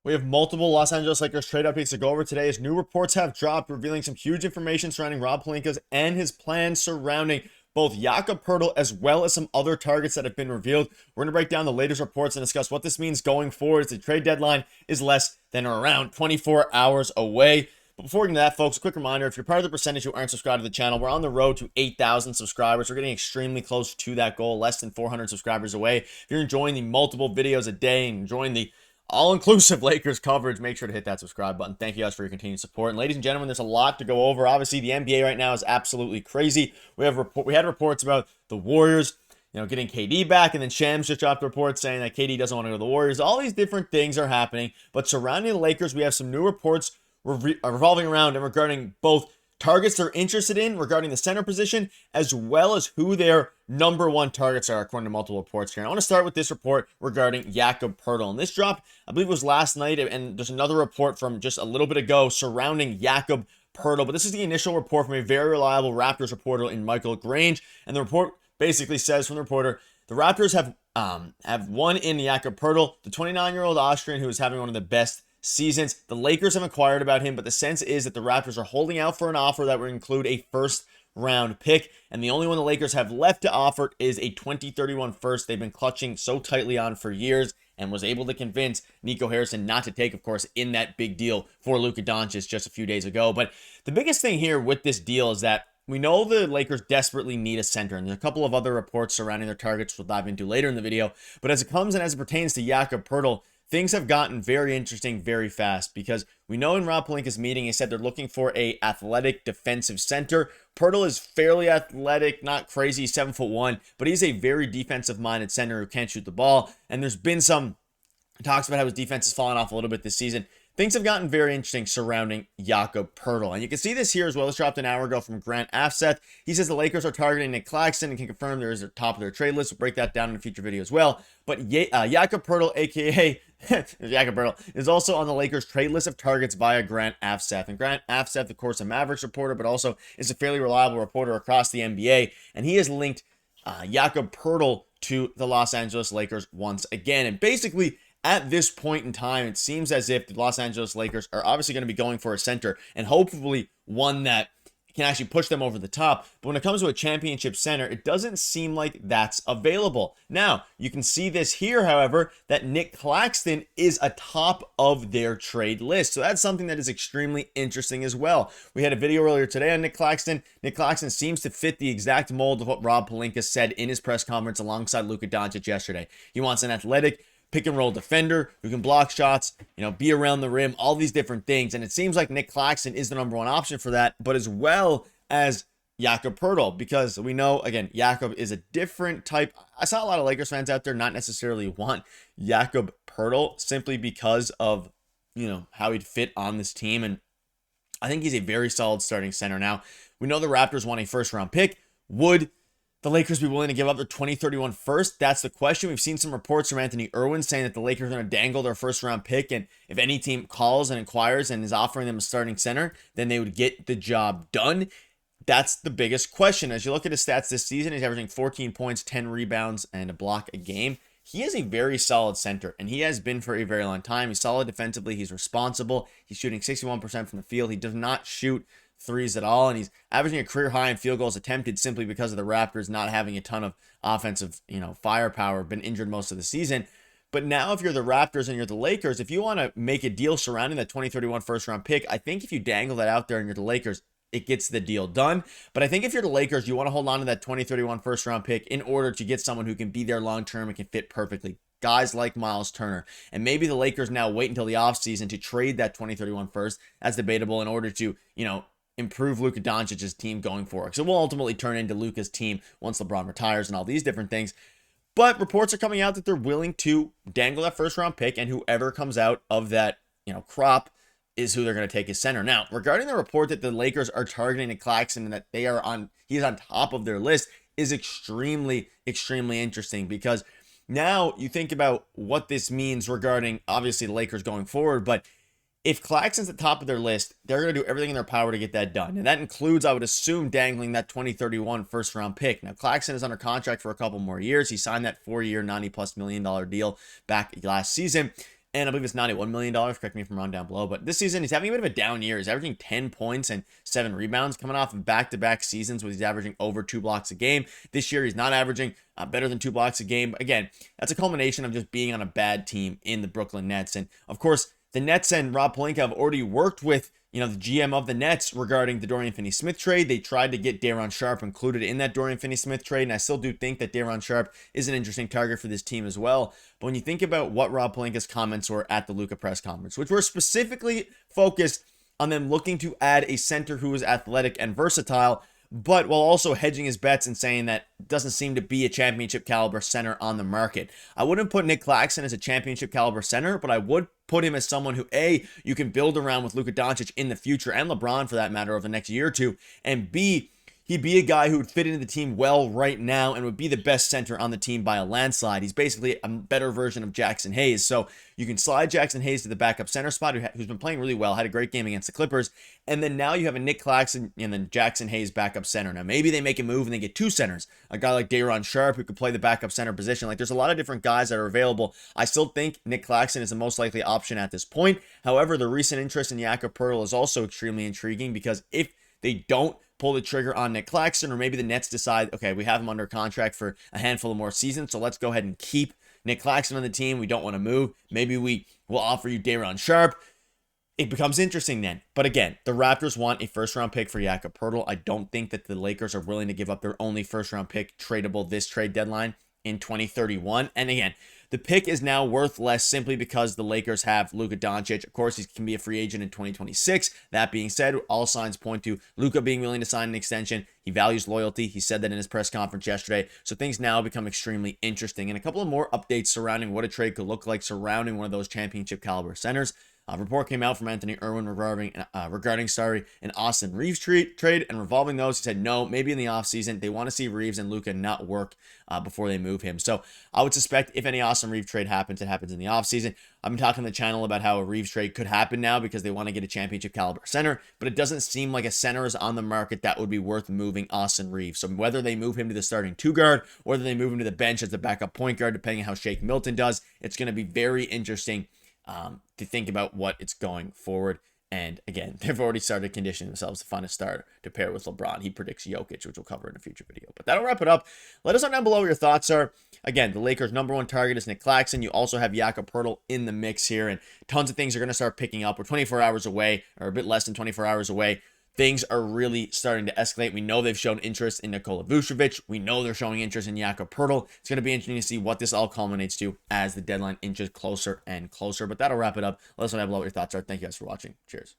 We have multiple Los Angeles Lakers trade updates to go over today as new reports have dropped, revealing some huge information surrounding Rob Pelinka's and his plans surrounding both Jakob Poeltl as well as some other targets that have been revealed. We're going to break down the latest reports and discuss what this means going forward as the trade deadline is less than or around 24 hours away. But before we get into that, folks, a quick reminder, if you're part of the percentage who aren't subscribed to the channel, we're on the road to 8,000 subscribers. We're getting extremely close to that goal, less than 400 subscribers away. If you're enjoying the multiple videos a day and enjoying the all-inclusive Lakers coverage, make sure to hit that subscribe button. Thank you guys for your continued support. And ladies and gentlemen, there's a lot to go over. Obviously, the NBA right now is absolutely crazy. We had reports about the Warriors, getting KD back, and then Shams just dropped a report saying that KD doesn't want to go to the Warriors. All these different things are happening, but surrounding the Lakers, we have some new reports revolving around and regarding both targets they're interested in regarding the center position, as well as who their number one targets are, according to multiple reports here. And I want to start with this report regarding Jakob Poeltl. And this dropped, I believe it was last night, and there's another report from just a little bit ago surrounding Jakob Poeltl. But this is the initial report from a very reliable Raptors reporter in Michael Grange. And the report basically says from the reporter, the Raptors have one in Jakob Poeltl, the 29-year-old Austrian who is having one of the best seasons. The Lakers have inquired about him, but the sense is that the Raptors are holding out for an offer that would include a first-round pick, and the only one the Lakers have left to offer is a 2031 first they've been clutching so tightly on for years and was able to convince Nico Harrison not to take, of course, in that big deal for Luka Doncic just a few days ago. But the biggest thing here with this deal is that we know the Lakers desperately need a center, and there's a couple of other reports surrounding their targets we'll dive into later in the video. But as it comes and as it pertains to Jakob Poeltl, things have gotten very interesting very fast, because we know in Rob Pelinka's meeting, he said they're looking for a athletic defensive center. Poeltl is fairly athletic, not crazy, 7'1", but he's a very defensive-minded center who can't shoot the ball. And there's been some talks about how his defense has fallen off a little bit this season. Things have gotten very interesting surrounding Jakob Poeltl. And you can see this here as well. This dropped an hour ago from Grant Afseth. He says the Lakers are targeting Nic Claxton and can confirm there is at the top of their trade list. We'll break that down in a future video as well. But Jakob Poeltl, a.k.a. Jakob Poeltl, is also on the Lakers trade list of targets via Grant Afseth. And Grant Afseth, of course, a Mavericks reporter, but also is a fairly reliable reporter across the NBA. And he has linked Jakob Poeltl to the Los Angeles Lakers once again. And basically, at this point in time, it seems as if the Los Angeles Lakers are obviously going to be going for a center, and hopefully one that can actually push them over the top. But when it comes to a championship center, it doesn't seem like that's available. Now, you can see this here, however, that Nic Claxton is atop of their trade list. So that's something that is extremely interesting as well. We had a video earlier today on Nic Claxton. Nic Claxton seems to fit the exact mold of what Rob Pelinka said in his press conference alongside Luka Doncic yesterday. He wants an athletic pick and roll defender who can block shots, be around the rim, all these different things. And it seems like Nic Claxton is the number one option for that, but as well as Jakob Poeltl, because we know, again, Jakob is a different type. I saw a lot of Lakers fans out there not necessarily want Jakob Poeltl simply because of, how he'd fit on this team. And I think he's a very solid starting center. Now, we know the Raptors want a first round pick. Would the Lakers be willing to give up their 2031 first? That's the question. We've seen some reports from Anthony Irwin saying that the Lakers are going to dangle their first round pick, and if any team calls and inquires and is offering them a starting center, then they would get the job done. That's the biggest question. As you look at his stats this season, he's averaging 14 points, 10 rebounds, and a block a game. He is a very solid center, and he has been for a very long time. He's solid defensively. He's responsible. He's shooting 61% from the field. He does not shoot threes at all, and he's averaging a career high in field goals attempted simply because of the Raptors not having a ton of offensive, firepower, been injured most of the season. But now if you're the Raptors and you're the Lakers, if you want to make a deal surrounding that 2031 first round pick, I think if you dangle that out there and you're the Lakers, it gets the deal done. But I think if you're the Lakers, you want to hold on to that 2031 first round pick in order to get someone who can be there long term and can fit perfectly. Guys like Miles Turner. And maybe the Lakers now wait until the offseason to trade that 2031 first. That's debatable in order to, improve Luka Doncic's team going forward. So it will ultimately turn into Luka's team once LeBron retires and all these different things. But reports are coming out that they're willing to dangle that first round pick, and whoever comes out of that, crop is who they're going to take as center. Now, regarding the report that the Lakers are targeting Nic Claxton and that he's on top of their list is extremely, extremely interesting, because now you think about what this means regarding obviously the Lakers going forward, but if Claxton's at the top of their list, they're going to do everything in their power to get that done. And that includes, I would assume, dangling that 2031 first round pick. Now, Claxton is under contract for a couple more years. He signed that 4-year, $90+ million deal back last season. and I believe it's $91 million. Correct me if I'm wrong down below. But this season, he's having a bit of a down year. He's averaging 10 points and 7 rebounds, coming off of back-to-back seasons where he's averaging over 2 blocks a game. This year, he's not averaging better than 2 blocks a game. Again, that's a culmination of just being on a bad team in the Brooklyn Nets. And of course, the Nets and Rob Pelinka have already worked with the GM of the Nets regarding the Dorian Finney-Smith trade. They tried to get Day'Ron Sharpe included in that Dorian Finney-Smith trade, and I still do think that Day'Ron Sharpe is an interesting target for this team as well. But when you think about what Rob Pelinka's comments were at the Luka press conference, which were specifically focused on them looking to add a center who is athletic and versatile, but while also hedging his bets and saying that doesn't seem to be a championship caliber center on the market. I wouldn't put Nic Claxton as a championship caliber center, but I would put him as someone who, A, you can build around with Luka Doncic in the future, and LeBron for that matter, over the next year or two, and B, he'd be a guy who would fit into the team well right now and would be the best center on the team by a landslide. He's basically a better version of Jackson Hayes. So you can slide Jackson Hayes to the backup center spot, who's been playing really well, had a great game against the Clippers. And then now you have a Nic Claxton and then Jackson Hayes backup center. Now maybe they make a move and they get 2 centers. A guy like Day'Ron Sharpe who could play the backup center position. Like, there's a lot of different guys that are available. I still think Nic Claxton is the most likely option at this point. However, the recent interest in Jakob Poeltl is also extremely intriguing, because if they don't pull the trigger on Nic Claxton, or maybe the Nets decide, okay, we have him under contract for a handful of more seasons, so let's go ahead and keep Nic Claxton on the team. We don't want to move. Maybe we will offer you Day'Ron Sharpe. It becomes interesting then. But again, the Raptors want a first-round pick for Jakob Poeltl. I don't think that the Lakers are willing to give up their only first-round pick tradable this trade deadline in 2031. And again, the pick is now worth less simply because the Lakers have Luka Doncic. Of course, he can be a free agent in 2026. That being said, all signs point to Luka being willing to sign an extension. He values loyalty. He said that in his press conference yesterday. So things now become extremely interesting. And a couple of more updates surrounding what a trade could look like surrounding one of those championship caliber centers. A report came out from Anthony Irwin regarding an Austin Reaves trade, and revolving those, he said no, maybe in the offseason. They want to see Reaves and Luka not work before they move him. So I would suspect if any Austin Reaves trade happens, it happens in the offseason. I've been talking on the channel about how a Reaves trade could happen now because they want to get a championship caliber center, but it doesn't seem like a center is on the market that would be worth moving Austin Reaves. So whether they move him to the starting 2 guard, or whether they move him to the bench as the backup point guard, depending on how Shake Milton does, it's going to be very interesting to think about what it's going forward. And again, they've already started conditioning themselves to find a starter to pair with LeBron. He predicts Jokic, which we'll cover in a future video. But that'll wrap it up. Let us know down below what your thoughts are. Again, the Lakers' #1 target is Nic Claxton. You also have Jakob Poeltl in the mix here, and tons of things are going to start picking up. We're 24 hours away, or a bit less than 24 hours away. Things are really starting to escalate. We know they've shown interest in Nikola Vucevic. We know they're showing interest in Jakob Poeltl. It's going to be interesting to see what this all culminates to as the deadline inches closer and closer. But that'll wrap it up. Let us know down below what your thoughts are. Thank you guys for watching. Cheers.